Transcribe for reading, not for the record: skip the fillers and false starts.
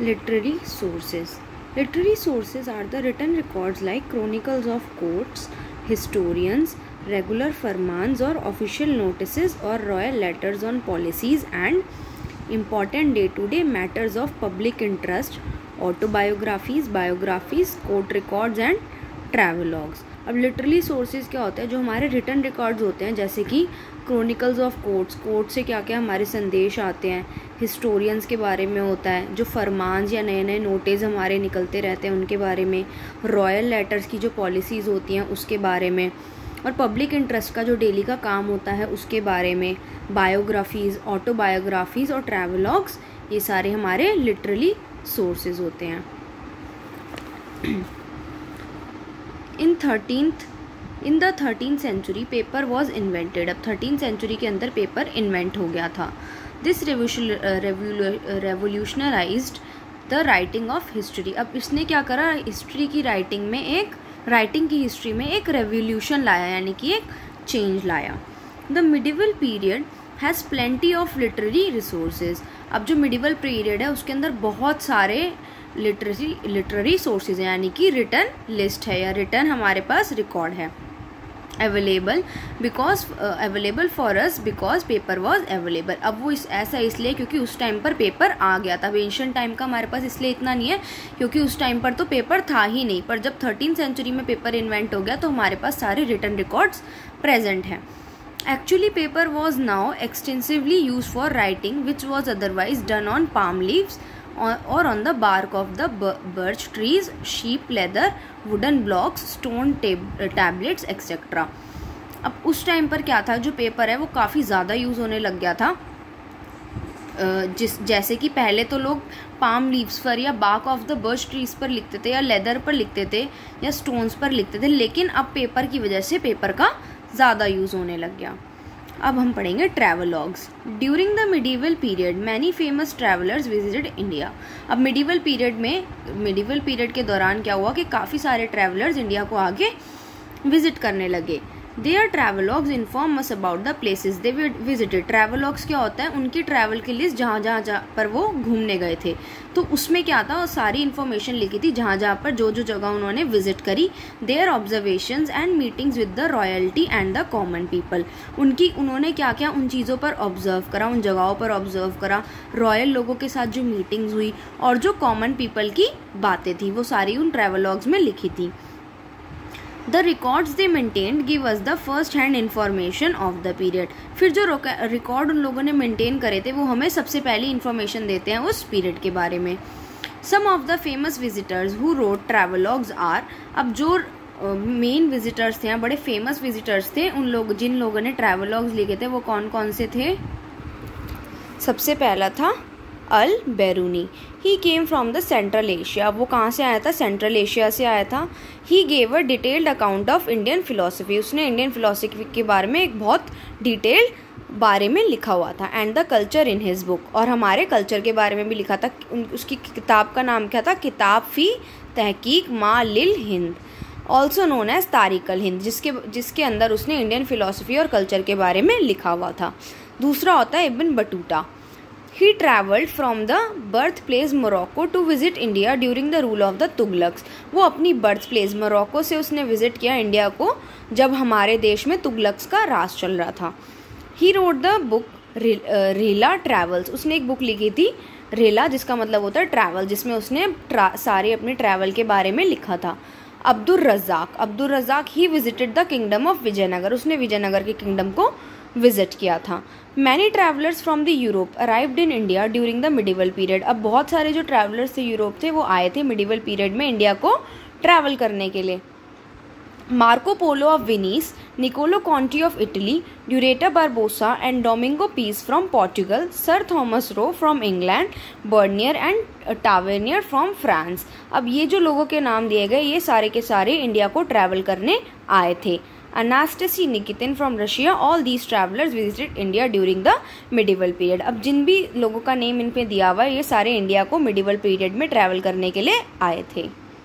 Literary sources. Literary sources are the written records like chronicles of courts, historians, regular farmans or official notices or royal letters on policies and important day-to-day matters of public interest, autobiographies, biographies, court records and travelogues. अब literally sources क्या होते हैं? जो हमारे return records होते हैं, जैसे कि क्रोनिकल्स ऑफ कोर्ट्स, कोर्ट से क्या क्या हमारे संदेश आते हैं, हिस्टोरियंस के बारे में होता है, जो फरमान्स या नए नए नोटिस हमारे निकलते रहते हैं उनके बारे में, रॉयल लेटर्स की जो पॉलिसीज़ होती हैं उसके बारे में, और पब्लिक इंटरेस्ट का जो डेली का काम होता है उसके बारे में, बायोग्राफीज़, ऑटोबायोग्राफीज़ और ट्रैवलॉग्स, ये सारे हमारे लिटरली सोर्सेज होते हैं. In the 13th century paper was invented. अब 13th century के अंदर पेपर इन्वेंट हो गया था. This revolutionised the writing of history. अब इसने क्या करा? हिस्ट्री की राइटिंग की हिस्ट्री में एक रेवोल्यूशन लाया, यानी कि एक चेंज लाया. The medieval period has plenty of literary resources. अब जो मिडिवल पीरियड है उसके अंदर बहुत सारे लिटरेरी सोर्सेज हैं, यानी कि रिटर्न लिस्ट है या रिटर्न हमारे पास रिकॉर्ड है. Available for us because paper was available. अब वो ऐसा इसलिए क्योंकि उस टाइम पर पेपर आ गया था. एंशिएंट टाइम का हमारे पास इसलिए इतना नहीं है क्योंकि उस टाइम पर तो पेपर था ही नहीं, पर जब 13th century में पेपर इन्वेंट हो गया तो हमारे पास सारे रिटर्न रिकॉर्ड्स प्रेजेंट हैं. Actually, paper was now extensively used for writing, which was otherwise done on palm leaves or on the bark of the birch trees, sheep leather, wooden blocks, stone tablets, etc. अब उस time पर क्या था? जो paper है वो काफ़ी ज़्यादा यूज़ होने लग गया था. जैसे कि पहले तो लोग पाम लीव्स पर या bark of the birch trees पर लिखते थे या लेदर पर लिखते थे या स्टोन्स पर लिखते थे, लेकिन अब पेपर की वजह से पेपर का ज़्यादा यूज़ होने लग गया. अब हम पढ़ेंगे travelogues. During the medieval period many famous travellers visited India. अब मिडिवल पीरियड के दौरान क्या हुआ कि काफ़ी सारे ट्रैवलर्स इंडिया को आगे विजिट करने लगे. Their travelogues inform us about the places they visited. Travelogues क्या होता है? उनकी ट्रैवल की लिस्ट जहाँ पर वो घूमने गए थे, तो उसमें क्या था? वो सारी इन्फॉर्मेशन लिखी थी जहाँ पर जो जगह उन्होंने विजिट करी. Their observations and meetings with the royalty and the common people. उन्होंने क्या क्या उन चीज़ों पर ऑब्जर्व करा, उन जगहों पर ऑब्जर्व करा, रॉयल लोगों के साथ जो मीटिंग्स हुई और जो कॉमन पीपल की बातें थी वो सारी उन ट्रैवलॉग्स में लिखी थी. The records they maintained give us the first hand information of the period. फिर जो रिकॉर्ड उन लोगों ने मेंटेन करे थे वो हमें सबसे पहली इन्फॉर्मेशन देते हैं उस पीरियड के बारे में. Some of the famous visitors who wrote travelogues are. अब जो मेन विजिटर्स थे, बड़े फेमस विजिटर्स थे, जिन लोगों ने ट्रैवलॉग्स लिखे थे वो कौन कौन से थे? सबसे पहला था Al Biruni. He came from the Central Asia. वो कहाँ से आया था? सेंट्रल एशिया से आया था. He gave a detailed account of Indian philosophy. उसने इंडियन फिलोसफी के बारे में एक बहुत डिटेल्ड बारे में लिखा हुआ था. And the culture in his book. और हमारे कल्चर के बारे में भी लिखा था. उसकी किताब का नाम क्या था? किताब फी तहकीक मा लिल हिंद, ऑल्सो नोन एज तारिक अल हिंद, जिसके अंदर उसने इंडियन फिलोसफी और कल्चर के बारे में लिखा हुआ था. दूसरा होता है इब्न बटूटा. He travelled from the birthplace Morocco to visit India during the rule of the Tughlaqs. वो अपनी बर्थ प्लेस मोरक्को से उसने विजिट किया इंडिया को जब हमारे देश में तुगलक्स का राज चल रहा था. He wrote the book रेला ट्रैवल्स. उसने एक बुक लिखी थी रेला, जिसका मतलब होता है ट्रैवल, जिसमें उसने सारे अपने ट्रैवल के बारे में लिखा था. Abdul Razzaq he visited the kingdom of Vijayanagar. उसने विजयनगर के किंगडम को विजिट किया था. Many travellers from the Europe arrived in India during the medieval period. अब बहुत सारे जो ट्रैवलर्स थे यूरोप थे वो आए थे मिडिवल पीरियड में इंडिया को ट्रैवल करने के लिए. Marco Polo of Venice, Niccolo Conti of Italy, Duarte Barbosa and Domingo Paes from Portugal, sir Thomas Roe from England, Bernier and Tavernier from France. अब ये जो लोगों के नाम दिए गए ये सारे के सारे इंडिया को ट्रैवल करने आए थे. Anastasy Nikitin from Russia. All these travellers visited India during the medieval period. अब जिन भी लोगों का नेम इन पे दिया हुआ है ये सारे इंडिया को मिडिवल पीरियड में ट्रैवल करने के लिए आए थे.